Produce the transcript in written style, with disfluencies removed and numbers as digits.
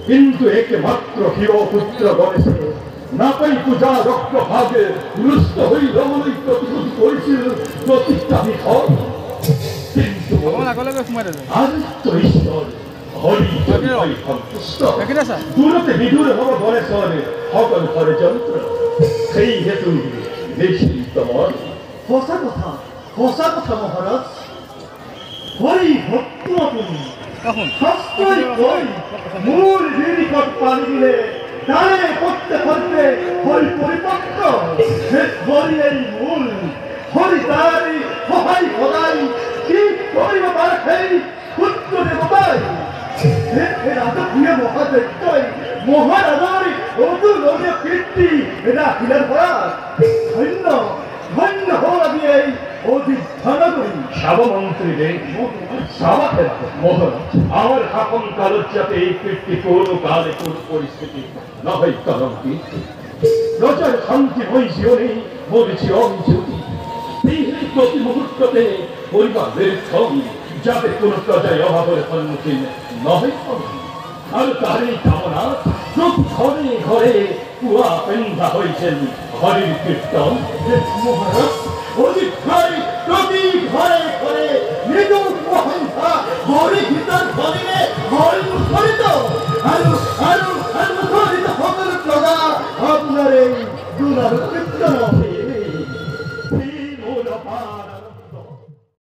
কিন্তু একে মাত্র হিরো পুত্র গণেশে না পাই পূজা রক্ত ভাগে রুষ্ট হই রমণী প্রতিশোধ করেছিল প্রতিষ্ঠা বিফল কিন্তু আদিত্য ঈশ্বর হরি সন্তুষ্ট দূরতে বিদূর হব গণেশ্বরে সকল ঘরে যন্ত্র সেই হেতু বেশি তোমার সঁচা কথা মহারাজ হরি ভক্ত তুমি শাস্ত্রই কই মূল নিকট পানি দিলে তারে করতে করতে হরি পরিপক্ক হরি এই মূল হরি তারি সহায় সদাই কি করিব পারে পুত্র দেবতাই রাজকীয় মহাদেবতাই মহারাজার অতুলনীয় কীর্তি রাখিলেন পরাজ ধন্য ধন্য হল আমি এই অধিধ্যানগরী সাবমন্ত্রীরে সাবাতে মহারাজ আমার শাসন কালের যাতে এই কীর্তি কোন কালে কোন পরিস্থিতি না হয় কারণ কি প্রজার শান্তি বৈশিয়নে বলেছি অঞ্জলি প্রতি মুহূর্ততে পরিবারের সঙ্গে যাতে কোন প্রজায় অভাবের সম্মুখীন না হয় আর তারই কামনা ঘরে ঘরে পুয়া পেন্ধা হয়েছেন হরির কীর্তন মহারাজ অধিকারী প্রতি ঘরে ঘরে নির্দোষ মহান্তা হরি গীতার ধরিলে হরি মুখরিত আরো আরো মুখরিত সকল প্রজা আপনার এই দুলার কীর্তন